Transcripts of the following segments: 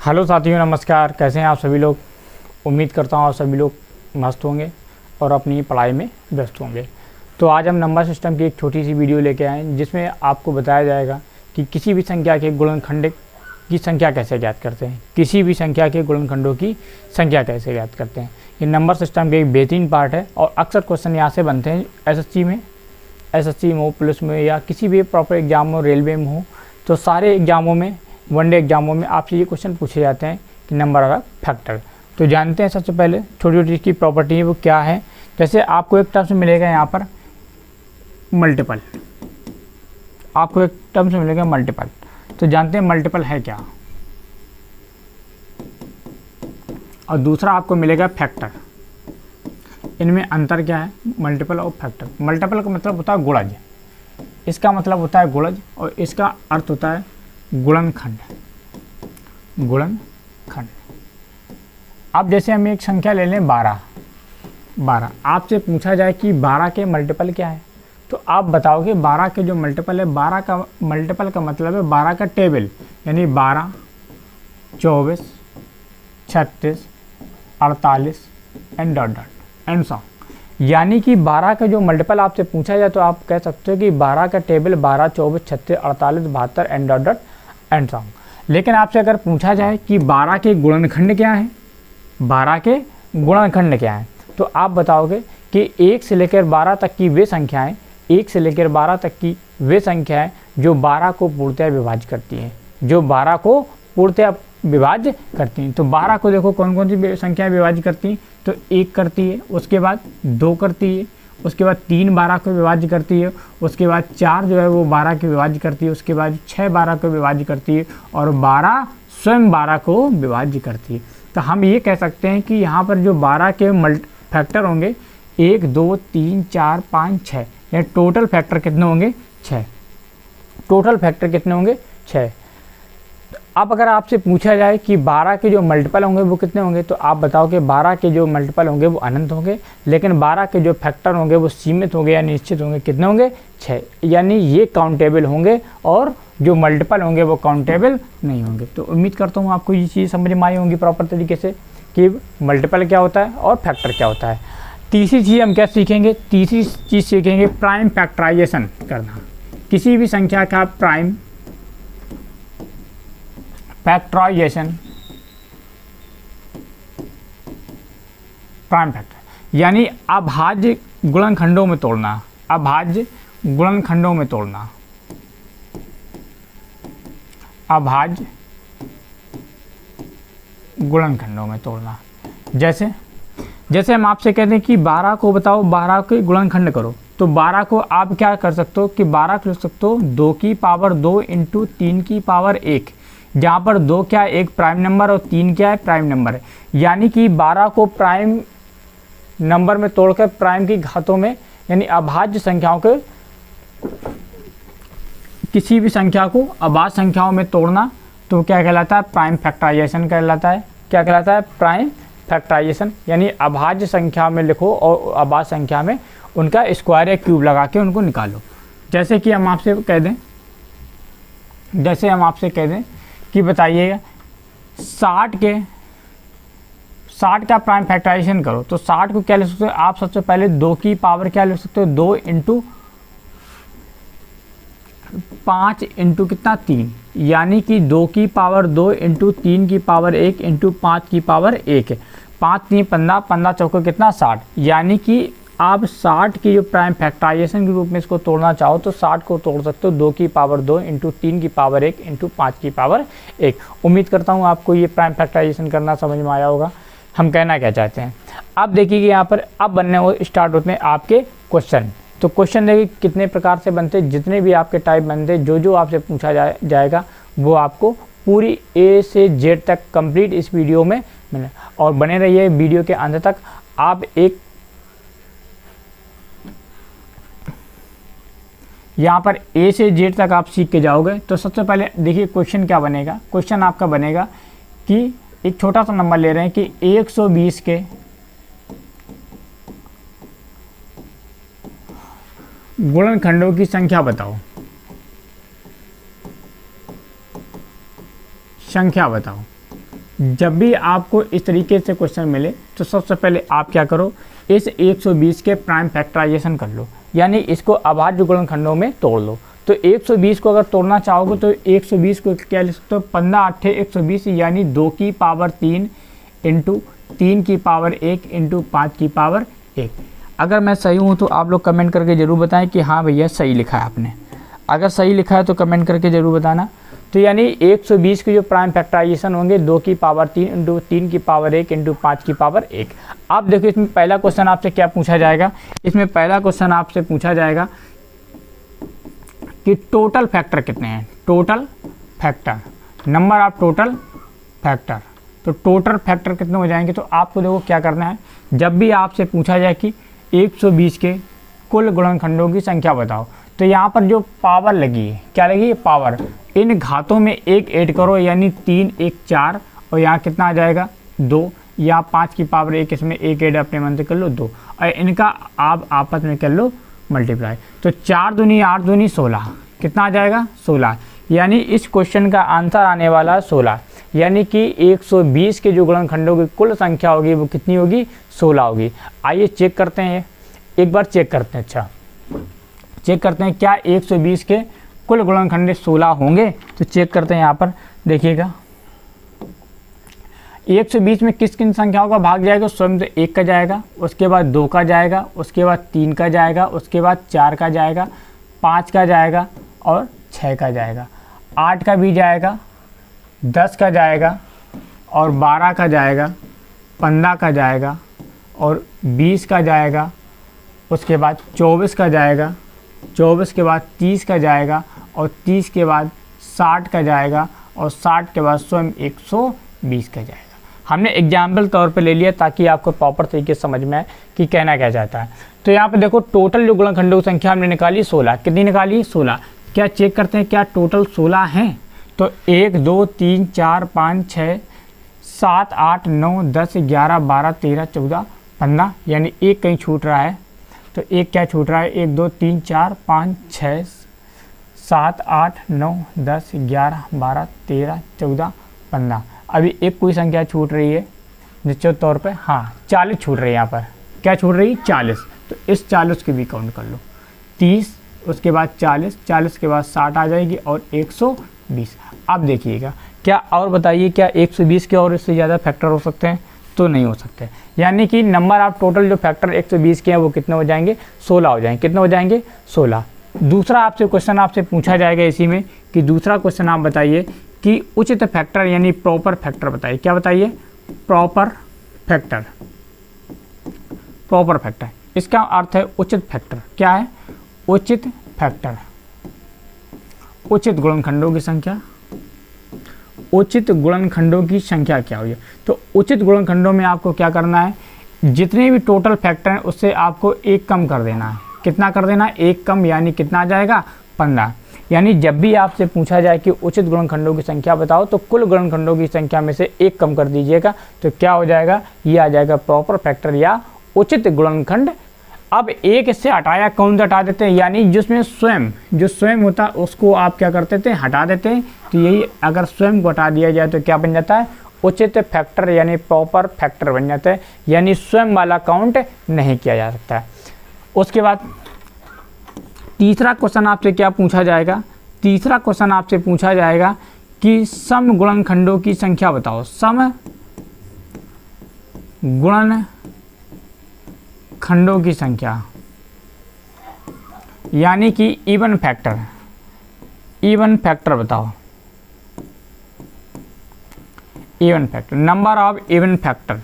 Hello साथियों, नमस्कार। कैसे हैं आप सभी लोग। उम्मीद करता हूँ आप सभी लोग मस्त होंगे और अपनी पढ़ाई में व्यस्त होंगे। तो आज हम नंबर सिस्टम की एक छोटी सी वीडियो लेके आए हैं जिसमें आपको बताया जाएगा कि किसी भी संख्या के गुणनखंड की संख्या कैसे ज्ञात करते हैं। किसी भी संख्या के गुणनखंडों की संख्या कैसे ज्ञात करते हैं। ये नंबर सिस्टम के एक बेहतरीन पार्ट है और अक्सर क्वेश्चन यहाँ से बनते हैं एसएससी में हो, पुलिस में, या किसी भी प्रॉपर एग्जाम में, रेलवे में हो। तो सारे एग्जामों में, वनडे एग्जामों में आपसे ये क्वेश्चन पूछे जाते हैं कि नंबर ऑफ फैक्टर। तो जानते हैं सबसे पहले छोटी छोटी इसकी प्रॉपर्टी है वो क्या है। जैसे आपको एक टर्म्स मिलेगा यहाँ पर मल्टीपल, आपको एक टर्म्स मिलेगा मल्टीपल। तो जानते हैं मल्टीपल है क्या, और दूसरा आपको मिलेगा फैक्टर। इनमें अंतर क्या है मल्टीपल और फैक्टर। मल्टीपल का मतलब होता है गुणज, इसका मतलब होता है गुणज, और इसका अर्थ होता है गुणनखंड। अब जैसे हम एक संख्या ले लें 12, आपसे पूछा जाए कि 12 के मल्टीपल क्या है, तो आप बताओगे 12 के जो मल्टीपल है, 12 का मल्टीपल का मतलब है 12 का टेबल, यानी 12, 24, 36, 48 and dot dot and saw. यानी कि 12 का जो मल्टीपल आपसे पूछा जाए तो आप कह सकते हो कि 12 का table 12, 24, 36, 48, 72 and dot dot and saw. लेकिन आपसे अगर पूछा जाए कि 12 के गुणनखंड क्या है, 12 के गुणनखंड क्या है, तो आप बताओगे कि 1 से लेकर 12 तक की वे संख्याएं, 1 से लेकर 12 तक की वे संख्याएं जो 12 को पूर्णतः विभाज्य करती हैं, जो 12 को पूर्णतः विभाज्य करती हैं। तो 12 को देखो कौन कौन सी संख्याएं विभाज्य करती हैं, तो 1 करती है, उसके बाद 2 करती है, उसके बाद 3 12 को विभाज्य करती है, उसके बाद 4 जो है वो 12 के विभाज्य करती है, उसके बाद 6 12 को विभाज्य करती है, और 12 स्वयं 12 को विभाज्य करती है। तो हम ये कह सकते हैं कि यहाँ पर जो 12 के फैक्टर होंगे 1 2 3 4 5 6, या टोटल फैक्टर कितने होंगे 6। टोटल फैक्टर कितने होंगे 6। अब अगर आपसे पूछा जाए कि 12 के जो मल्टीपल होंगे वो कितने होंगे, तो आप बताओ कि 12 के जो मल्टीपल होंगे वो अनंत होंगे, लेकिन 12 के जो फैक्टर होंगे वो सीमित होंगे या निश्चित होंगे। कितने होंगे 6। यानी ये काउंटेबल होंगे और जो मल्टीपल होंगे वो काउंटेबल नहीं होंगे। तो उम्मीद करता हूँ आपको ये चीज़ समझ में आई होंगी प्रॉपर तरीके से कि मल्टीपल क्या होता है और फैक्टर क्या होता है। तीसरी चीज़ हम क्या सीखेंगे, तीसरी चीज़ सीखेंगे प्राइम फैक्टराइजेशन करना। किसी भी संख्या का प्राइम फैक्टराइजेशन, प्राइम फैक्टर यानी अभाज्य गुणनखंडों में तोड़ना। अभाज्य गुणनखंडों में तोड़ना, अभाज्य गुणनखंडों में तोड़ना। जैसे हम आपसे कहते हैं कि 12 को बताओ, 12 के गुणनखंड करो, तो 12 को आप क्या कर सकते हो कि 12 को लिख सकते हो 2 की पावर 2 इंटू 3 की पावर 1, जहाँ पर 2 क्या है एक प्राइम नंबर और 3 क्या है प्राइम नंबर है। यानी कि 12 को प्राइम नंबर में तोड़कर प्राइम की घातों में, यानी अभाज्य संख्याओं के, किसी भी संख्या को अभाज्य संख्याओं में तोड़ना, तो क्या कहलाता है प्राइम फैक्टराइजेशन कहलाता है। क्या कहलाता है प्राइम फैक्टराइजेशन। यानी अभाज्य संख्या में लिखो और अभाज्य संख्या में उनका स्क्वायर या क्यूब लगा के उनको निकालो। जैसे कि हम आपसे कह दें कि बताइएगा 60 का प्राइम फैक्टराइजेशन करो, तो 60 को क्या लिख सकते हो आप, सबसे पहले 2 की पावर क्या लिख सकते हो 2 इंटू 5 इंटू कितना 3, यानी कि 2 की पावर 2 इंटू 3 की पावर 1 इंटू 5 की पावर 1 है। 5 3 15, 15 चौके कितना 60। यानी कि आप 60 की जो प्राइम फैक्टराइजेशन के रूप में इसको तोड़ना चाहो तो 60 को तोड़ सकते हो 2 की पावर 2 इंटू 3 की पावर 1 इंटू 5 की पावर 1। उम्मीद करता हूँ आपको ये प्राइम फैक्टराइजेशन करना समझ में आया होगा। हम कहना क्या चाहते हैं, अब देखिए कि यहाँ पर अब बनने स्टार्ट होते हैं आपके क्वेश्चन। तो क्वेश्चन देखिए कितने प्रकार से बनते हैं, जितने भी आपके टाइप बनते हैं, जो आपसे पूछा जाएगा वो आपको पूरी A से Z तक कंप्लीट इस वीडियो में मिले। और बने रहिए वीडियो के अंत तक। आप एक यहाँ पर A से Z तक आप सीख के जाओगे। तो सबसे पहले देखिए क्वेश्चन क्या बनेगा। क्वेश्चन आपका बनेगा कि एक छोटा सा नंबर ले रहे हैं कि 120 के गुणनखंडों की संख्या बताओ। संख्या बताओ। जब भी आपको इस तरीके से क्वेश्चन मिले तो सबसे पहले आप क्या करो, इस 120 के प्राइम फैक्टराइजेशन कर लो, यानी इसको अभाज्य गुणनखंडों में तोड़ लो। तो 120 को अगर तोड़ना चाहोगे तो 120 को क्या लिख सकते हो, 15 8 120, यानी 2 की पावर 3 इंटू 3 की पावर 1 इंटू 5 की पावर 1। अगर मैं सही हूँ तो आप लोग कमेंट करके ज़रूर बताएं कि हाँ भैया सही लिखा है आपने। अगर सही लिखा है तो कमेंट करके ज़रूर बताना। तो यानी 120 के जो प्राइम फैक्टराइजेशन होंगे 2 की पावर 3 इंटू 3 की पावर 1 इंटू 5 की पावर 1। आप देखो इसमें पहला क्वेश्चन आपसे क्या पूछा जाएगा, इसमें पहला क्वेश्चन आपसे पूछा जाएगा कि टोटल फैक्टर कितने हैं, total factor, number of total factor. तो टोटल फैक्टर कितने हो जाएंगे, तो आपको देखो क्या करना है, जब भी आपसे पूछा जाए कि 120 के कुल गुणनखंडों की संख्या बताओ, तो यहाँ पर जो पावर लगी है, क्या लगी है, पावर, इन घातों में एक ऐड करो, यानी 3 1 4, और यहाँ कितना आ जाएगा 2, या 5 की पावर 1, इसमें एक ऐड अपने मन से कर लो 2, और इनका आप आपस में कर लो मल्टीप्लाई। तो 4 दूनी 8 दूनी 16, कितना आ जाएगा 16, यानी इस क्वेश्चन का आंसर आने वाला 16, यानी कि 120 के जो गुणनखंडों की कुल संख्या होगी वो कितनी होगी, 16 होगी। आइए चेक करते हैं, एक बार चेक करते हैं। अच्छा चेक करते हैं क्या 120 के कुल गुणनखंड 16 होंगे, तो चेक करते हैं। यहाँ पर देखिएगा 120 में किस किन संख्याओं का भाग जाएगा, स्वयं तो 1 का जाएगा, उसके बाद 2 का जाएगा, उसके बाद 3 का जाएगा, उसके बाद 4 का जाएगा, 5 का जाएगा और 6 का जाएगा, 8 का भी जाएगा, 10 का जाएगा और 12 का जाएगा, 15 का जाएगा और 20 का जाएगा, उसके बाद 24 का जाएगा, 24 के बाद 30 का जाएगा और 30 के बाद 60 का जाएगा और 60 के बाद स्वयं 120 का जाएगा। हमने एग्जाम्पल तौर पे ले लिया ताकि आपको प्रॉपर तरीके से समझ में आए कि कहना क्या चाहता है। तो यहाँ पे देखो टोटल जो गुणनखंडों की संख्या हमने निकाली 16, कितनी निकाली 16। क्या चेक करते हैं क्या टोटल 16 हैं, तो 1 2 3 4 5 6 7 8 9 10 11 12 13 14 15, यानी एक कहीं छूट रहा है, तो एक क्या छूट रहा है, 1 2 3 4 5 6 7 8 9 10 11 12 13 14 15, अभी एक कोई संख्या छूट रही है निश्चित तौर पे, हाँ 40 छूट रही है। यहाँ पर क्या छूट रही है 40, तो इस 40 की भी काउंट कर लो, 30 उसके बाद 40, 40 के बाद 60 आ जाएगी और 120। अब देखिएगा क्या और बताइए क्या 120 के और इससे ज़्यादा फैक्टर हो सकते हैं, तो नहीं हो सकते, यानी कि नंबर ऑफ टोटल जो फैक्टर 120 के हैं वो कितने हो जाएंगे 16 हो जाएंगे, कितने हो जाएंगे 16। दूसरा आपसे क्वेश्चन आपसे पूछा जाएगा इसी में कि दूसरा क्वेश्चन आप बताइए कि उचित फैक्टर यानी प्रॉपर फैक्टर बताइए, क्या बताइए प्रॉपर फैक्टर, प्रॉपर फैक्टर इसका अर्थ है उचित फैक्टर, क्या है उचित फैक्टर, उचित गुणनखंडों की संख्या, उचित गुणनखंडों की संख्या क्या हुई है। तो उचित गुणनखंडों में आपको क्या करना है, जितने भी टोटल फैक्टर हैं उससे आपको एक कम कर देना है, कितना कर देना है एक कम, यानी कितना आ जाएगा 15। यानी जब भी आपसे पूछा जाए कि उचित गुणनखंडों की संख्या बताओ तो कुल गुणनखंडों की संख्या में से एक कम कर दीजिएगा, तो क्या हो जाएगा, ये आ जाएगा प्रॉपर फैक्टर या उचित गुणनखंड। अब एक इससे हटाया, कौन सा हटा देते हैं, यानी जिसमें स्वयं जो स्वयं होता है उसको आप क्या करते थे हटा देते हैं, तो यही अगर स्वयं को हटा दिया जाए तो क्या बन जाता है उचित फैक्टर यानी प्रॉपर फैक्टर बन जाता है, यानी स्वयं वाला काउंट नहीं किया जा सकता है। उसके बाद तीसरा क्वेश्चन आपसे क्या पूछा जाएगा, तीसरा क्वेश्चन आपसे पूछा जाएगा कि सम गुणनखंडों की संख्या बताओ, सम गुणनखंडों की संख्या यानी कि इवन फैक्टर, इवन फैक्टर बताओ, even factor, number of even factor.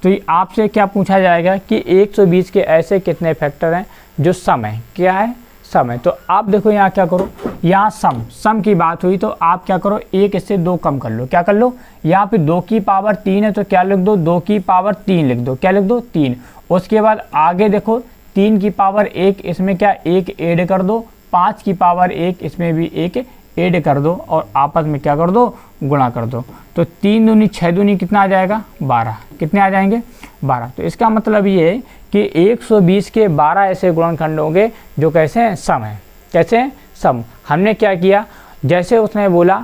तो ये आपसे क्या पूछा जाएगा कि 120 के ऐसे कितने फैक्टर हैं जो सम है, क्या है सम है। तो आप देखो यहाँ क्या करो, यहाँ सम की बात हुई तो आप क्या करो एक इससे 2 कम कर लो, क्या कर लो, यहाँ पे 2 की पावर 3 है तो क्या लिख दो 2 की पावर 3 लिख दो, क्या लिख दो 3। उसके बाद आगे देखो 3 की पावर 1, इसमें क्या 1 ऐड कर दो, 5 की पावर 1 इसमें भी 1 ऐड कर दो और आपस में क्या कर दो गुणा कर दो। तो 3 दूनी 6 दूनी कितना आ जाएगा 12, कितने आ जाएंगे 12। तो इसका मतलब ये है कि 120 के 12 ऐसे गुणनखंड होंगे जो कैसे हैं सम है, कैसे हैं सम। हमने क्या किया, जैसे उसने बोला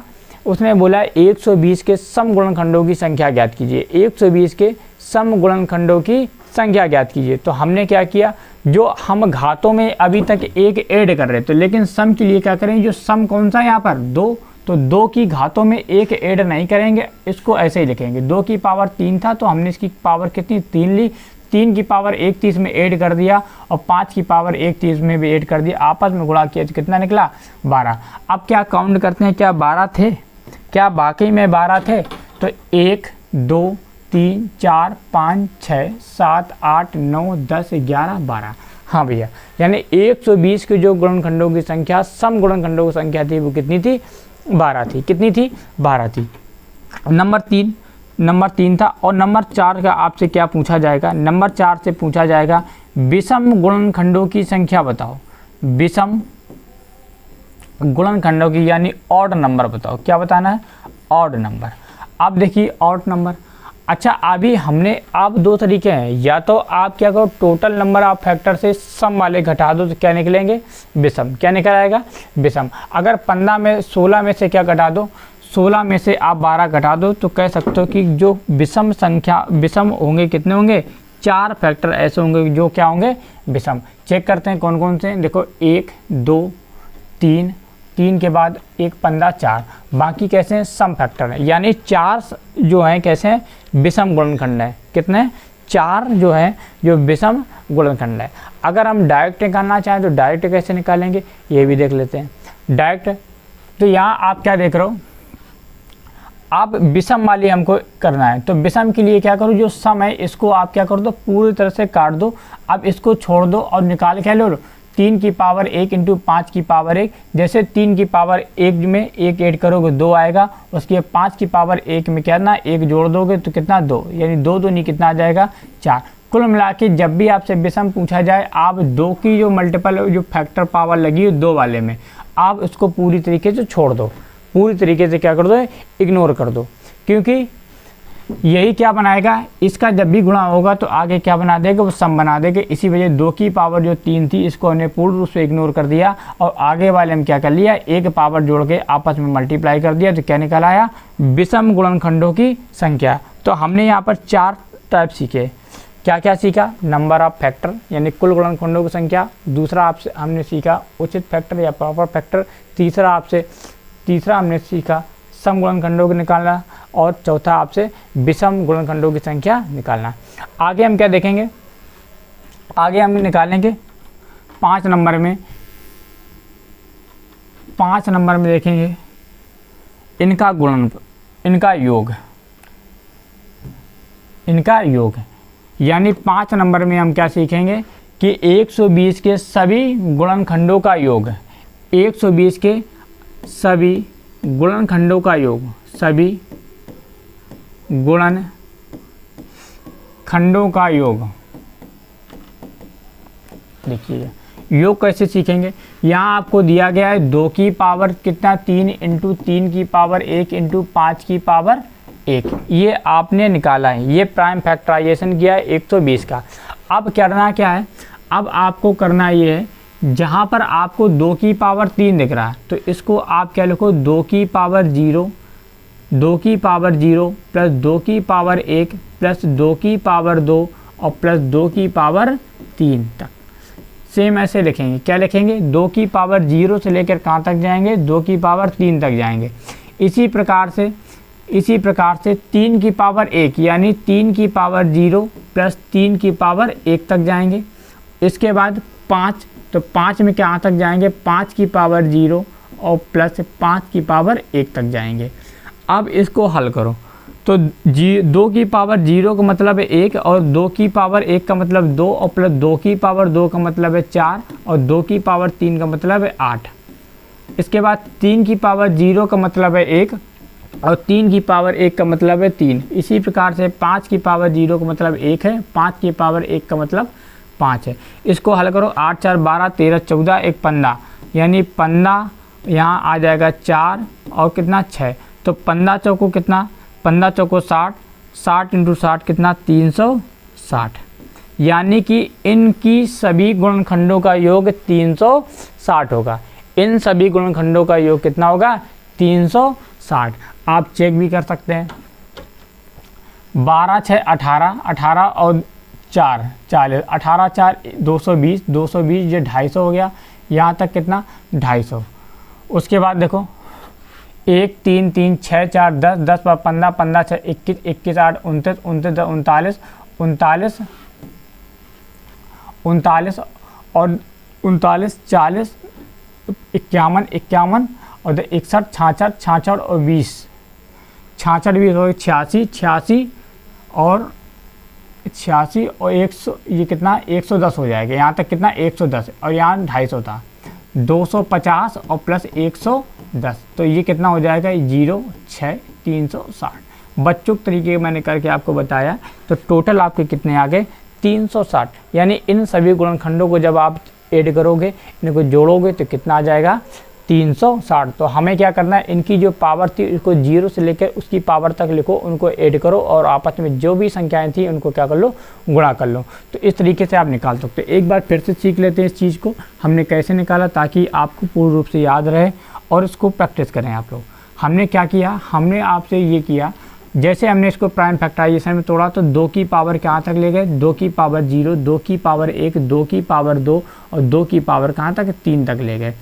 उसने बोला 120 के सम गुणनखंडों की संख्या ज्ञात कीजिए, 120 के सम गुणनखंडों की संख्या ज्ञात कीजिए। तो हमने क्या किया, जो हम घातों में अभी तक एक ऐड कर रहे थे, लेकिन सम के लिए क्या करेंगे, जो सम कौन सा है यहाँ पर 2, तो 2 की घातों में एक ऐड नहीं करेंगे, इसको ऐसे ही लिखेंगे। 2 की पावर 3 था तो हमने इसकी पावर कितनी 3 ली, 3 की पावर 1 थी इसमें ऐड कर दिया और 5 की पावर 1 थी इसमें भी ऐड कर दिया, आपस में गुणा किया तो कितना निकला 12। अब क्या काउंट करते हैं, क्या 12 थे, क्या वाकई में 12 थे? तो 1 2 3 4 5 6 7 8 9 10 11 12, हाँ भैया, यानी 120 के जो गुणनखंडों की संख्या सम गुणनखंडों की संख्या थी वो कितनी थी, 12 थी। कितनी थी, 12 थी। नंबर 3 था। और नंबर 4 का आपसे क्या पूछा जाएगा, नंबर 4 से पूछा जाएगा विषम गुणनखंडों की संख्या बताओ, विषम गुणनखंडों की यानी ऑड नंबर बताओ। क्या बताना है, ऑड नंबर। अब देखिए ऑड नंबर, अच्छा अभी हमने, अब 2 तरीके हैं, या तो आप क्या करो टोटल नंबर आप फैक्टर से सम वाले घटा दो तो क्या निकलेंगे, विषम। क्या निकल आएगा, विषम। अगर 15 में 16 में से क्या घटा दो, 16 में से आप 12 घटा दो तो कह सकते हो कि जो विषम संख्या, विषम होंगे कितने होंगे, 4 फैक्टर ऐसे होंगे जो क्या होंगे, विषम। चेक करते हैं कौन कौन से, देखो 1 2 3, 3 के बाद 1 15 4, बाकी कैसे हैं, सम फैक्टर है, यानी 4 जो हैं कैसे हैं, विषम गुणनखंड है। कितने, 4 जो है जो विषम गुणनखंड है। अगर हम डायरेक्ट निकालना चाहें तो डायरेक्ट कैसे निकालेंगे, ये भी देख लेते हैं। डायरेक्ट तो यहाँ आप क्या देख रहे हो, आप विषम वाली हमको करना है, तो विषम के लिए क्या करो, जो सम है इसको आप क्या कर दो, पूरी तरह से काट दो। अब इसको छोड़ दो और निकाल के लो 3 की पावर 1 इंटू 5 की पावर 1, जैसे 3 की पावर 1 में 1 ऐड करोगे 2 आएगा, उसके 5 की पावर 1 में क्या ना 1 जोड़ दोगे तो कितना 2, यानी 2 दूनी कितना आ जाएगा 4। कुल मिला के जब भी आपसे विषम पूछा जाए, आप 2 की जो मल्टीपल जो फैक्टर पावर लगी है 2 वाले में, आप उसको पूरी तरीके से छोड़ दो, पूरी तरीके से क्या कर दो, इग्नोर कर दो, क्योंकि यही क्या बनाएगा, इसका जब भी गुणा होगा तो आगे क्या बना देगा, वो सम बना देगा। इसी वजह 2 की पावर जो 3 थी इसको हमने पूर्ण रूप से इग्नोर कर दिया और आगे वाले हम क्या कर लिया, एक पावर जोड़ के आपस में मल्टीप्लाई कर दिया, तो क्या निकल आया, विषम गुणनखंडों की संख्या। तो हमने यहाँ पर 4 टाइप सीखे। क्या क्या सीखा, नंबर ऑफ फैक्टर यानी कुल गुणनखंडों की संख्या, दूसरा आपसे हमने सीखा उचित फैक्टर या प्रॉपर फैक्टर, तीसरा हमने सीखा सम गुणनखंडों को निकालना, और चौथा आपसे विषम गुणनखंडों की संख्या निकालना। आगे हम क्या देखेंगे, आगे हम निकालेंगे 5 नंबर में, 5 नंबर में देखेंगे इनका गुणन, इनका योग, यानी 5 नंबर में हम क्या सीखेंगे कि 120 के सभी गुणनखंडों का योग, 120 के सभी गुणनखंडों का योग, सभी गुणनखंडों का योग। देखिए योग कैसे सीखेंगे, यहाँ आपको दिया गया है 2 की पावर कितना 3 इंटू 3 की पावर 1 इंटू 5 की पावर 1, ये आपने निकाला है, ये प्राइम फैक्टराइजेशन किया है 120 का। अब करना क्या है, अब आपको करना ये है, जहाँ पर आपको 2 की पावर 3 दिख रहा है तो इसको आप क्या लिखो, 2 की पावर 0, 2 की पावर 0 प्लस 2 की पावर 1 प्लस 2 की पावर 2 और प्लस 2 की पावर 3 तक। सेम ऐसे लिखेंगे, क्या लिखेंगे, 2 की पावर 0 से लेकर कहाँ तक जाएंगे, 2 की पावर 3 तक जाएंगे। इसी प्रकार से 3 की पावर 1 यानी 3 की पावर 0 प्लस 3 की पावर 1 तक जाएंगे। इसके बाद 5, तो 5 में क्या तक जाएंगे, 5 की पावर 0 और प्लस 5 की पावर 1 तक जाएंगे। अब इसको हल करो तो 2 की पावर 0 का मतलब है 1 और 2 की पावर 1 का मतलब 2 और प्लस 2 की पावर 2 का मतलब है 4 और 2 की पावर 3 का मतलब है 8। इसके बाद 3 की पावर 0 का मतलब है 1 और 3 की पावर 1 का मतलब है 3। इसी प्रकार से 5 की पावर 0 का मतलब 1 है, 5 की पावर 1 का मतलब 5 है। इसको हल करो, 8 4 12 13 14 1 15, यानी 15 यहाँ आ जाएगा 4 और कितना 6, तो 15 चौको कितना, 15 चौको 60, 60 इंटू 60 कितना 360, यानी कि इनकी सभी गुणनखंडों का योग 360 होगा। इन सभी गुणनखंडों का योग कितना होगा, 360 60। आप चेक भी कर सकते हैं, 12 6 18, 18 और 4 40, 18 4 220, 220 ये 250 हो गया, यहाँ तक कितना 250। उसके बाद देखो 1 3 3 6 4 10, 10 15 15 6 21, 21 8 29, 29 39, 39 39 और 39 40 51 51 और 61 66 66 और 20 66 20 हो 86 86 और 86 और 100, ये कितना 110 हो जाएगा, यहाँ तक कितना 110 और यहाँ 250 था, 250 और प्लस 110 तो ये कितना हो जाएगा 0 6 360। बच्चों के तरीके मैंने करके आपको बताया, तो टोटल आपके कितने आ गए 360। यानी इन सभी गुणनखंडों को जब आप ऐड करोगे, इनको जोड़ोगे तो कितना आ जाएगा 360। तो हमें क्या करना है, इनकी जो पावर थी उसको 0 से लेकर उसकी पावर तक लिखो, उनको ऐड करो और आपस में जो भी संख्याएं थी उनको क्या कर लो, गुणा कर लो। तो इस तरीके से आप निकाल सकते हो। एक बार फिर से सीख लेते हैं इस चीज़ को हमने कैसे निकाला, ताकि आपको पूर्ण रूप से याद रहे और इसको प्रैक्टिस करें आप लोग। हमने क्या किया, हमने आपसे ये किया, जैसे हमने इसको प्राइम फैक्टराइजेशन में तोड़ा तो 2 की पावर कहाँ तक ले गए, 2 की पावर 0, 2 की पावर 1, 2 की पावर 2 और 2 की पावर कहाँ तक 3 तक ले गए।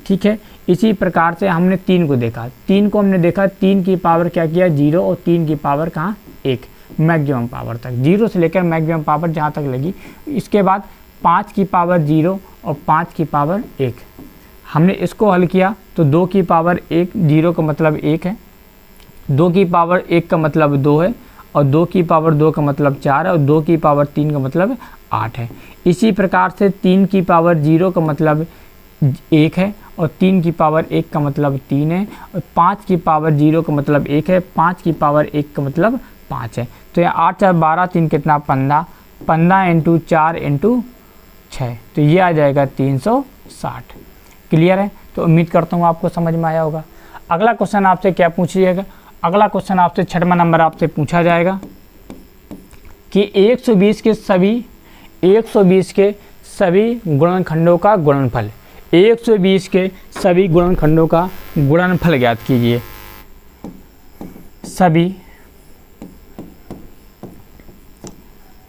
ठीक है, इसी प्रकार से हमने 3 को देखा, 3 को हमने देखा, 3 की पावर क्या किया 0 और 3 की पावर कहाँ 1, मैक्सिमम पावर तक 0 से लेकर मैक्सिमम पावर जहाँ तक लगी। इसके बाद 5 की पावर 0 और 5 की पावर 1, हमने इसको हल किया तो 2 की पावर 1, 0 का मतलब 1 है, 2 की पावर 1 का मतलब 2 है और 2 की पावर 2 का मतलब 4 है और 2 की पावर 3 का मतलब 8 है। इसी प्रकार से 3 की पावर 0 का मतलब 1 है और 3 की पावर 1 का मतलब 3 है और 5 की पावर 0 का मतलब 1 है, 5 की पावर 1 का मतलब 5 है। तो यहाँ 8 4 12 3 कितना 15, 15 इंटू 4 इंटू 6, तो ये आ जाएगा 360। क्लियर है, तो उम्मीद करता हूँ आपको समझ में आया होगा। अगला क्वेश्चन आपसे क्या पूछिएगा, अगला क्वेश्चन आपसे 6वां नंबर आपसे पूछा जाएगा कि 120 के सभी गुणनखंडों का गुणनफल, 120 के सभी गुणनखंडों का गुणनफल ज्ञात कीजिए। सभी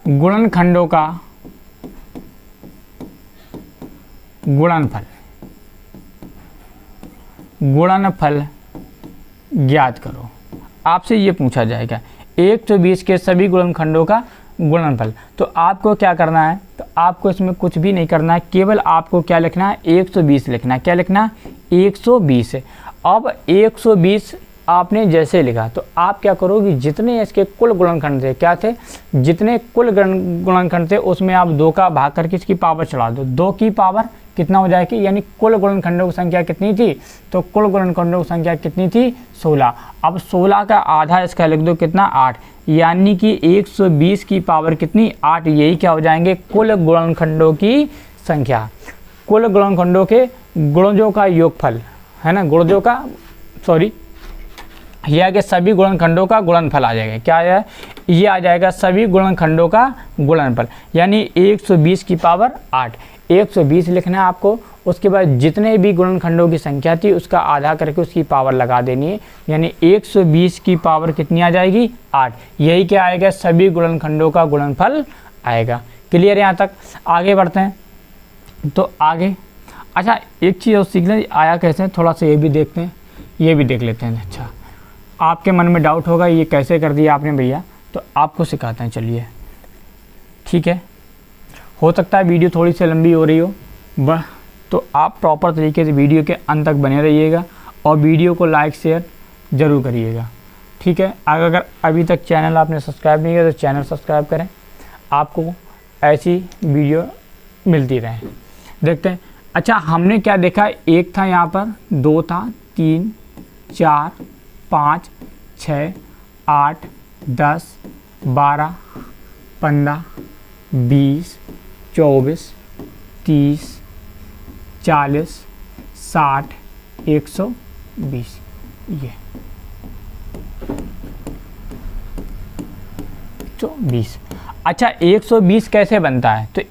गुणनखंडों का गुणनफल ज्ञात करो। आपसे ये पूछा जाएगा 120 के सभी गुणनखंडों का गुणनफल। तो आपको क्या करना है, तो आपको इसमें कुछ भी नहीं करना है, केवल आपको क्या लिखना है 120 लिखना है। क्या लिखना है 120। अब 120 आपने जैसे लिखा तो आप क्या करोगे, जितने इसके कुल गुणनखंड थे, क्या थे, जितने कुल गुणनखंड थे उसमें आप 2 का भाग करके इसकी पावर चढ़ा दो, 2 की पावर कितना हो जाएगी, यानी कुल गुणनखंडों की संख्या कितनी थी, तो कुल गुणनखंडों की संख्या कितनी थी 16। अब 16 का आधा इसका लिख दो कितना 8, यानी कि 120 की पावर कितनी 8, यही क्या हो जाएंगे कुल गुणनखंडों की संख्या। कुल गुणनखंडों के गुणजों का योगफल है ना, गुणजों का यह आगे सभी गुणनखंडों का गुणनफल आ जाएगा। क्या है, ये आ जाएगा सभी गुणनखंडों का गुणनफल, यानी 120 की पावर 8, 120 लिखना है आपको। उसके बाद जितने भी गुणनखंडों की संख्या थी उसका आधा करके उसकी पावर लगा देनी है, यानी 120 की पावर कितनी आ जाएगी 8, यही क्या आएगा सभी गुणनखंडों का गुणनफल आएगा। क्लियर है यहाँ तक, आगे बढ़ते हैं। तो आगे अच्छा एक चीज़ और सीख लें, आया कैसे, थोड़ा सा ये भी देखते हैं, ये भी देख लेते हैं। अच्छा आपके मन में डाउट होगा ये कैसे कर दिया आपने भैया, तो आपको सिखाते हैं, चलिए ठीक है। हो सकता है वीडियो थोड़ी सी लंबी हो रही हो, तो आप प्रॉपर तरीके से वीडियो के अंत तक बने रहिएगा और वीडियो को लाइक शेयर ज़रूर करिएगा, ठीक है। अगर अभी तक चैनल आपने सब्सक्राइब नहीं किया तो चैनल सब्सक्राइब करें, आपको ऐसी वीडियो मिलती रहे। देखते हैं। अच्छा हमने क्या देखा, 1 था यहाँ पर, 2 था, 3 4 5 6 8 10 12 15 20 24 30 40 60 120, ये 120। अच्छा 120 कैसे बनता है, तो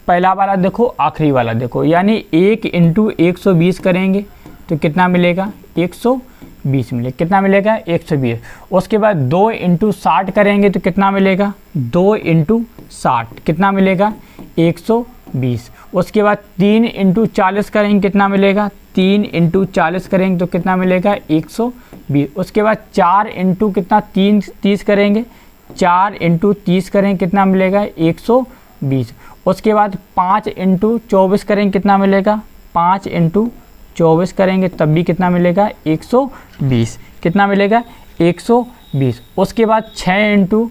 पहला वाला देखो आखिरी वाला देखो, यानी 1 × 120 करेंगे तो कितना मिलेगा 120। 120 मिलेगा। कितना मिलेगा? 120। उसके बाद 2 × 60 करेंगे तो कितना मिलेगा? 2 × 60 कितना मिलेगा? 120। उसके बाद 3 × 40 करेंगे कितना मिलेगा? 3 × 40 करेंगे तो कितना मिलेगा? 120। उसके बाद 4 × कितना 30 करेंगे, 4 × 30 करेंगे कितना मिलेगा? 120। उसके बाद 5 × 24 करेंगे कितना मिलेगा? 5 × 24 करेंगे तब भी कितना मिलेगा? 120। कितना मिलेगा? 120। उसके बाद 6 ×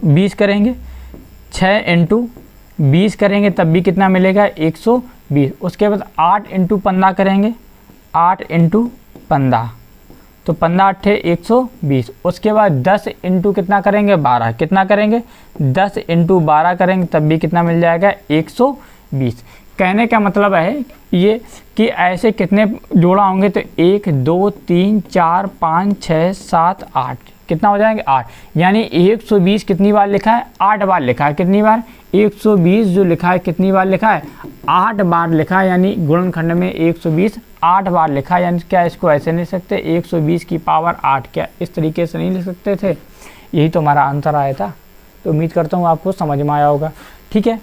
20 करेंगे, 6 × 20 करेंगे तब भी कितना मिलेगा? 120। उसके बाद 8 × 15 करेंगे, 8 × 15 तो 15 8 120। उसके बाद 10 × कितना करेंगे? 12। कितना करेंगे? 10 × 12 करेंगे तब भी कितना मिल जाएगा? 120। कहने का मतलब है ये कि ऐसे कितने जोड़ा होंगे तो 1 2 3 4 5 6 7 8 कितना हो जाएंगे? 8। यानी 120 कितनी बार लिखा है? 8 बार लिखा है। कितनी बार? 120 जो लिखा है कितनी बार लिखा है? 8 बार लिखा है। यानी गुणनखंड में 120 8 बार लिखा है। यानी क्या इसको ऐसे नहीं लिख सकते 120 की पावर 8? क्या इस तरीके से नहीं लिख सकते थे? यही तो हमारा आंसर आया था। तो उम्मीद करता हूँ आपको समझ में आया होगा। ठीक है,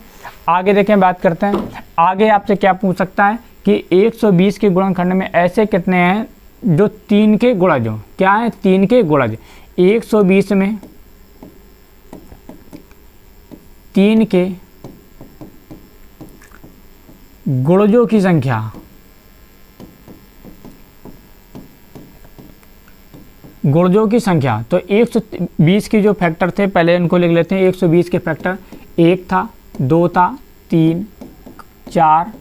आगे देखें, बात करते हैं। आगे आपसे क्या पूछ सकता है कि 120 के गुणनखंड में ऐसे कितने हैं जो 3 के गुणज हों? क्या है? 3 के गुणज। 120 में 3 के गुणजों की संख्या, गुणजों की संख्या तो 120 के जो फैक्टर थे पहले इनको लिख लेते हैं। 120 के फैक्टर 1 था, 2 था, 3 4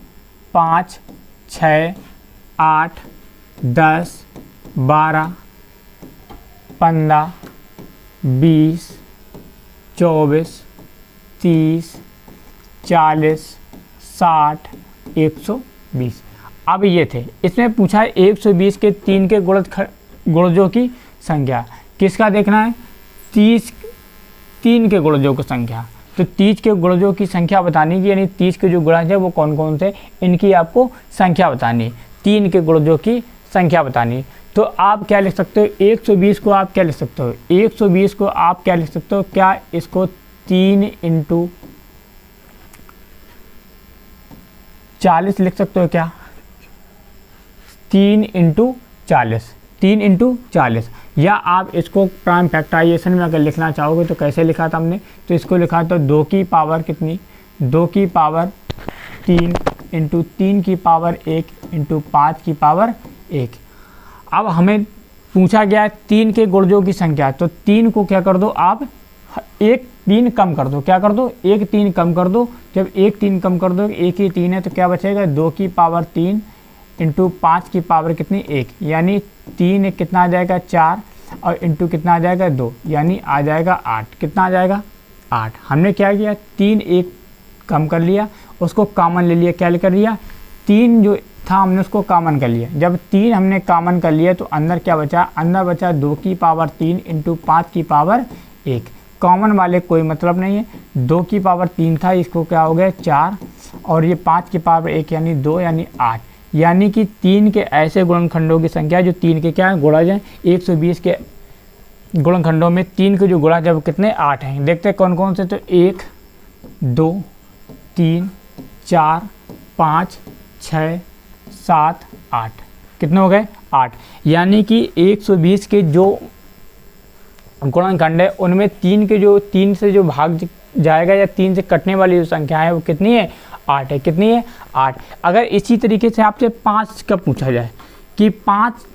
5 6 8 10 12 15 20 24 30 40 60 120। अब ये थे, इसमें पूछा है 120 के 3 के गुणजों की संख्या। किसका देखना है? 3 के गुणजों की संख्या। तो 30 के गुणजों की संख्या बतानी है, यानी 30 के जो गुणज है वो कौन कौन से, इनकी आपको संख्या बतानी है। 3 के गुणजों की संख्या बतानी है। तो आप क्या लिख सकते हो? 120 को आप क्या लिख सकते हो? 120 को आप क्या लिख सकते हो? क्या इसको 3 × 40 लिख सकते हो क्या? 3 × 40, 3 × 40। या आप इसको प्राइम फैक्टराइजेशन में अगर लिखना चाहोगे तो कैसे लिखा था हमने? तो इसको लिखा था 2 की पावर कितनी? 2 की पावर 3 × 3 की पावर 1 × 5 की पावर 1। अब हमें पूछा गया है 3 के गुणजों की संख्या। तो 3 को क्या कर दो आप? 1 3 कम कर दो। क्या कर दो? 1 3 कम कर दो। जब 1 3 कम कर दो, 1 ही 3 है तो क्या बचेगा? 2 की पावर 3 × 5 की पावर कितनी? 1। यानी 3 कितना आ जाएगा? 4 और इंटू कितना आ जाएगा? 2, यानी आ जाएगा 8। कितना आ जाएगा? 8। हमने क्या किया? 3 1 कम कर लिया, उसको कॉमन ले लिया। क्या कर लिया? 3 जो था हमने उसको कॉमन कर लिया। जब 3 हमने कॉमन कर लिया तो अंदर क्या बचा? अंदर बचा 2 की पावर 3 × 5 की पावर 1। कॉमन वाले कोई मतलब नहीं है। 2 की पावर 3 था, इसको क्या हो गया? 4 और ये 5 की पावर 1 यानी 2 यानी 8। यानी कि 3 के ऐसे गुणनखंडों की संख्या जो 3 के क्या है? गुणज हैं। 120 के गुणनखंडों में 3 के जो गुणज है वो कितने? 8 हैं। देखते हैं कौन कौन से। तो 1 2 3 4 5 6 7 8 कितने हो गए? 8। यानी कि 120 के जो गुणनखंड है उनमें 3 के जो 3 से जो भाग जाएगा या 3 से कटने वाली जो संख्या है वो कितनी है? 8 है। कितनी है? 8। अगर इसी तरीके से आपसे 5 का पूछा जाए कि 5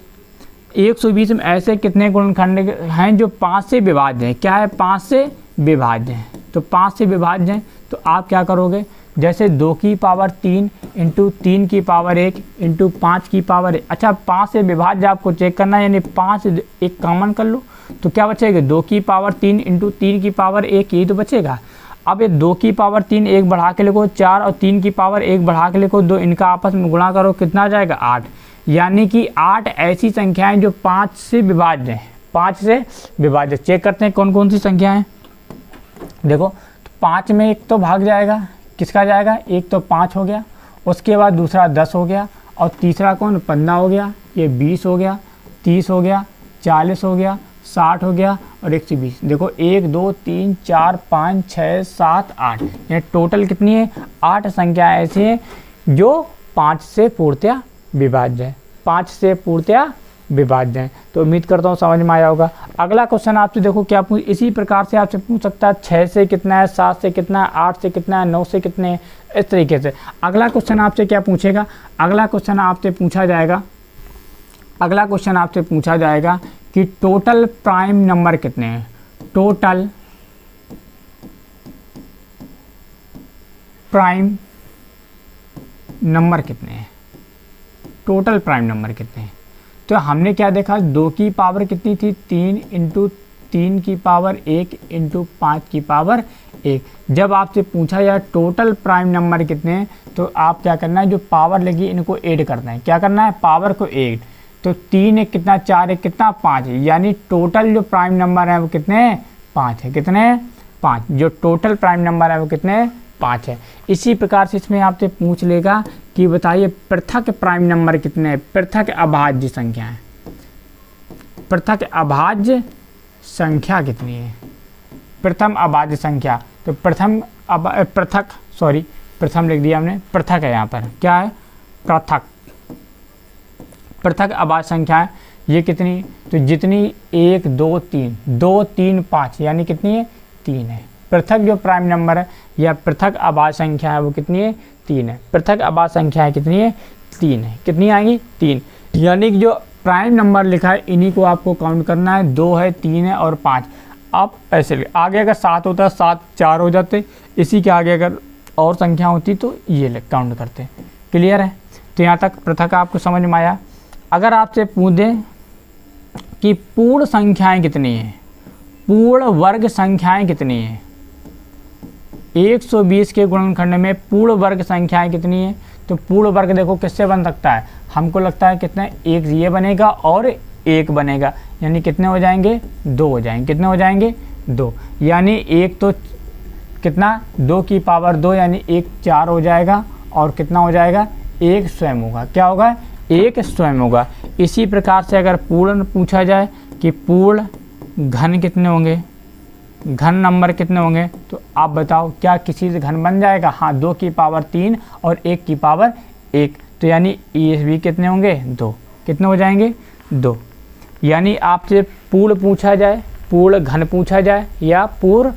120 में ऐसे कितने गुणनखंड हैं जो 5 से विभाज्य हैं? क्या है? 5 से विभाज्य हैं। तो 5 से विभाज्य हैं तो आप क्या करोगे? जैसे 2 की पावर 3 × 3 की पावर 1 × 5 की पावर 1। अच्छा, 5 से विभाज्य आपको चेक करना है, यानी 5 एक कॉमन कर लो तो क्या बचेगा? 2 की पावर 3 × 3 की पावर 1, यही तो बचेगा। अब ये 2 की पावर 3 1 बढ़ा के लिखो, 4 और 3 की पावर 1 बढ़ा के लिखो, 2 इनका आपस में गुणा करो, कितना आ जाएगा? 8। यानी कि 8 ऐसी संख्याएं जो 5 से विभाज्य हैं। 5 से विभाज्य चेक करते हैं कौन कौन सी संख्याएं। देखो, 5 में एक तो भाग जाएगा, किसका जाएगा? एक तो 5 हो गया, उसके बाद दूसरा 10 हो गया और तीसरा कौन 15 हो गया, ये 20 हो गया, 30 हो गया, 40 हो गया, 60 हो गया और 120। देखो 1 2 3 4 5 6 7 8, ये टोटल कितनी है 8 संख्या ऐसी हैं जो 5 से पूर्णतया विभाज्य है, 5 से पूर्णतया विभाज्य है। तो उम्मीद करता हूँ समझ में आया होगा। अगला क्वेश्चन आपसे देखो क्या इसी प्रकार से आपसे पूछ सकता है 6 से कितना है, 7 से कितना है, 8 से कितना है, 9 से कितने है, इस तरीके से। अगला क्वेश्चन आपसे क्या पूछेगा, अगला क्वेश्चन आपसे पूछा जाएगा, अगला क्वेश्चन आपसे पूछा जाएगा कि टोटल प्राइम नंबर कितने हैं, टोटल प्राइम नंबर कितने हैं, टोटल प्राइम नंबर कितने हैं। तो हमने क्या देखा, 2 की पावर कितनी थी 3 इंटू 3 की पावर 1 इंटू 5 की पावर 1। जब आपसे पूछा जाए टोटल प्राइम नंबर कितने हैं तो आप क्या करना है, जो पावर लगी इनको ऐड करना है। क्या करना है, पावर को ऐड। तो 3 एक कितना, 4 एक कितना 5 है, यानी टोटल जो प्राइम नंबर है वो कितने हैं 5 है। कितने हैं 5, जो टोटल प्राइम नंबर है वो कितने हैं 5 है। इसी प्रकार से इसमें आपसे पूछ लेगा कि बताइए पृथक प्राइम नंबर कितने हैं, पृथक अभाज्य संख्या है, पृथक अभाज्य संख्या कितनी है, प्रथम अभाज्य संख्या। तो प्रथम लिख दिया हमने, पृथक है, यहाँ पर क्या है पृथक, पृथक अभाज्य संख्या है ये कितनी, तो जितनी 1 2 3 2 3 5 यानी कितनी है 3 है। पृथक जो प्राइम नंबर है या पृथक अभाज्य संख्या है वो कितनी है 3 है। पृथक अभाज्य संख्या है कितनी है 3 है। कितनी आएंगी 3, यानी कि जो प्राइम नंबर लिखा है इन्हीं को आपको काउंट करना है, 2 है 3 है और 5। आप ऐसे आगे अगर 7 होता 7 4 हो जाते, इसी के आगे अगर और संख्या होती तो ये काउंट करते। क्लियर है। तो यहाँ तक पृथक आपको समझ में आया। अगर आपसे पूछें कि पूर्ण संख्याएं कितनी हैं, पूर्ण वर्ग संख्याएं कितनी हैं, 120 के गुणनखंड में पूर्ण वर्ग संख्याएं कितनी हैं, तो पूर्ण वर्ग देखो किससे बन सकता है, हमको लगता है कितना, एक ये बनेगा और एक बनेगा, यानी कितने हो जाएंगे 2 हो जाएंगे। कितने हो जाएंगे 2, यानी एक तो कितना 2 की पावर 2 यानी 1 4 हो जाएगा और कितना हो जाएगा 1 स्वयं होगा। क्या होगा 1 स्वयं होगा। इसी प्रकार से अगर पूर्ण पूछा जाए कि पूर्ण घन कितने होंगे, घन नंबर कितने होंगे, तो आप बताओ क्या किसी से घन बन जाएगा, हाँ 2 की पावर 3 और 1 की पावर 1, तो यानी ये भी कितने होंगे 2। कितने हो जाएंगे 2। यानी आपसे पूर्ण पूछा जाए, पूर्ण घन पूछा जाए या पूर्ण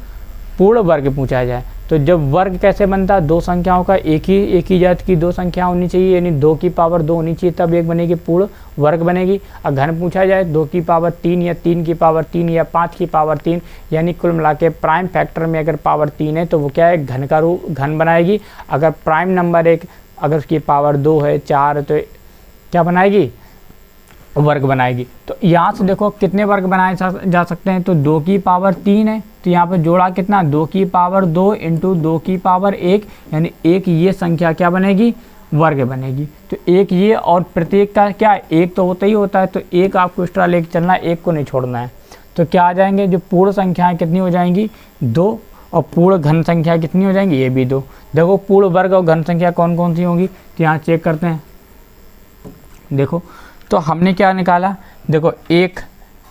वर्ग पूछा जाए, तो जब वर्ग कैसे बनता है, 2 संख्याओं का एक ही जात की 2 संख्या होनी चाहिए, यानी 2 की पावर 2 होनी चाहिए तब एक बनेगी, पूर्ण वर्ग बनेगी। और घन पूछा जाए 2 की पावर 3 या 3 की पावर 3 या 5 की पावर 3, यानी कुल मिला के प्राइम फैक्टर में अगर पावर 3 है तो वो क्या है घन का रूप घन बनाएगी। अगर प्राइम नंबर एक अगर उसकी पावर 2 है 4 है तो क्या बनाएगी वर्ग बनाएगी। तो यहाँ से देखो कितने वर्ग बनाए जा सकते हैं, तो 2 की पावर 3 है तो यहाँ पे जोड़ा कितना 2 की पावर 2 इंटू 2 की पावर 1, यानी एक ये संख्या क्या बनेगी वर्ग बनेगी। तो एक ये और प्रत्येक का क्या एक तो होता ही होता है, तो एक आपको एक्स्ट्रा लेके चलना है, एक को नहीं छोड़ना है। तो क्या आ जाएंगे जो पूर्ण संख्याएँ कितनी हो जाएंगी 2 और पूर्ण घन संख्या कितनी हो जाएंगी ये भी 2। देखो पूर्ण वर्ग और घन संख्या कौन कौन सी होंगी, तो यहाँ चेक करते हैं। देखो तो हमने क्या निकाला, देखो एक,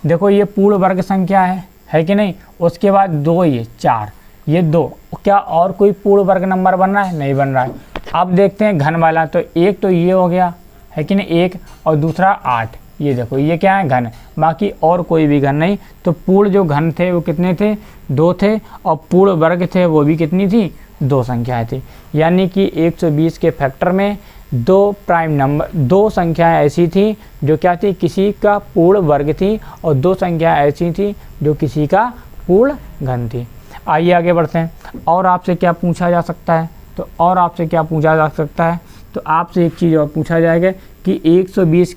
देखो ये पूर्ण वर्ग संख्या है कि नहीं, उसके बाद 2 ये 4 ये 2, क्या और कोई पूर्ण वर्ग नंबर बन रहा है, नहीं बन रहा है। अब देखते हैं घन वाला, तो एक तो ये हो गया है कि नहीं 1 और दूसरा 8, ये देखो ये क्या है घन, बाकी और कोई भी घन नहीं। तो पूर्ण जो घन थे वो कितने थे 2 थे और पूर्ण वर्ग थे वो भी कितनी थी 2 संख्याएँ थी। यानी कि 120 के फैक्टर में 2 प्राइम नंबर 2 संख्याएं ऐसी थी जो क्या थी किसी का पूर्ण वर्ग थी और 2 संख्याएं ऐसी थी जो किसी का पूर्ण घन थी। आइए आगे बढ़ते हैं। और आपसे क्या पूछा जा सकता है, तो और आपसे क्या पूछा जा सकता है, तो आपसे एक चीज़ और पूछा जाएगा कि 120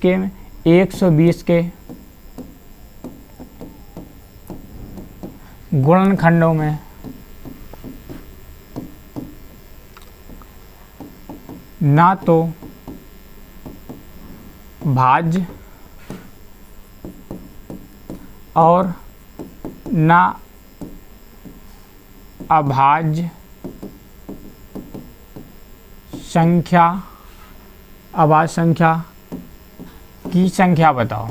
के गुणनखंडों में ना तो भाज्य और ना अभाज्य संख्या अभाज्य संख्या की संख्या बताओ।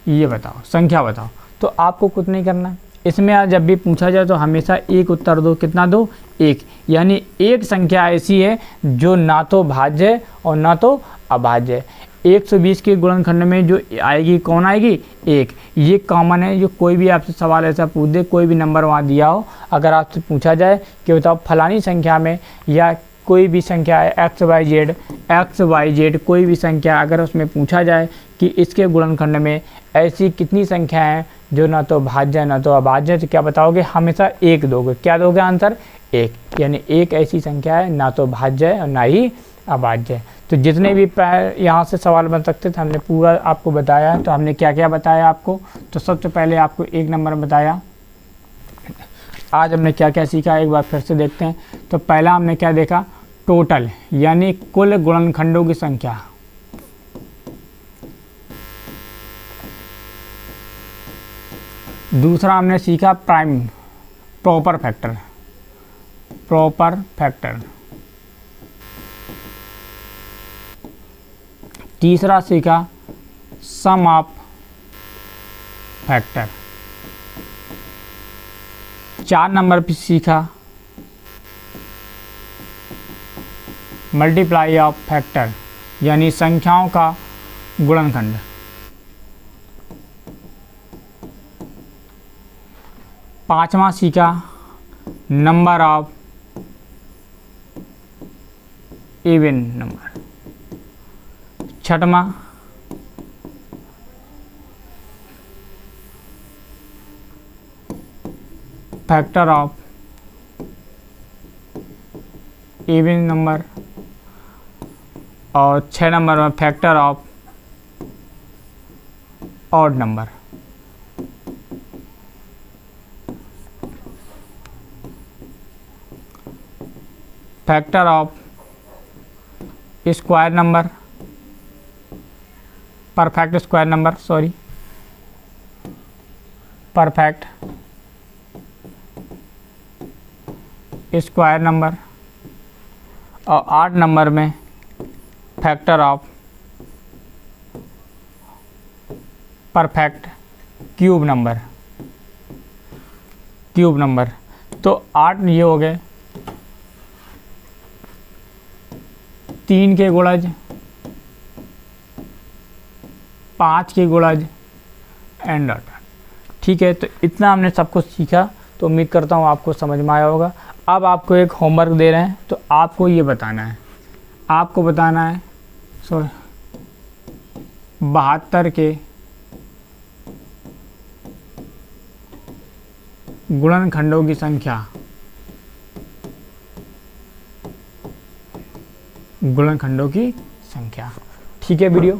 ये बताओ, संख्या बताओ। तो आपको कुछ नहीं करना, इसमें आज जब भी पूछा जाए तो हमेशा एक उत्तर दो। कितना दो? एक। यानी एक संख्या ऐसी है जो ना तो भाज्य है और ना तो अभाज्य है। 120 के गुणनखंड में जो आएगी कौन आएगी? एक। ये कॉमन है, जो कोई भी आपसे सवाल ऐसा पूछ दे, कोई भी नंबर वहाँ दिया हो, अगर आपसे पूछा जाए कि बताओ फलानी संख्या में, या कोई भी संख्या है एक्स वाई जेड कोई भी संख्या, अगर उसमें पूछा जाए कि इसके गुणनखंड में ऐसी कितनी संख्या है जो ना तो भाज्य ना तो अभाज्य, तो क्या बताओगे? हमेशा एक दोगे। क्या दोगे आंसर? एक। यानी एक ऐसी संख्या है ना तो भाज्य है और ना ही अभाज्य है। तो जितने भी यहाँ से सवाल बन सकते थे हमने पूरा आपको बताया। तो हमने क्या क्या बताया आपको? तो सबसे पहले आपको एक नंबर बताया। आज हमने क्या क्या सीखा एक बार फिर से देखते हैं। तो पहला हमने क्या देखा? टोटल, यानी कुल गुणनखंडों की संख्या। दूसरा हमने सीखा प्रॉपर फैक्टर। तीसरा सीखा सम ऑफ फैक्टर। 4 नंबर पे सीखा मल्टीप्लाई ऑफ फैक्टर, यानी संख्याओं का गुणनखंड। पांचवा सीखा नंबर ऑफ इवन नंबर। छठवां फैक्टर ऑफ इवन नंबर। और 6 नंबर में factor of odd number. Factor of square number, perfect square number, perfect square number. और 8 नंबर में factor of perfect cube number. तो 8 ये हो गए 3 के गुणज, 5 के गुणज एंड डॉट। ठीक है, तो इतना हमने सब कुछ सीखा। तो उम्मीद करता हूँ आपको समझ में आया होगा। अब आपको एक होमवर्क दे रहे हैं, तो आपको ये बताना है, 72 के गुणनखंडों की संख्या। ठीक है वीडियो।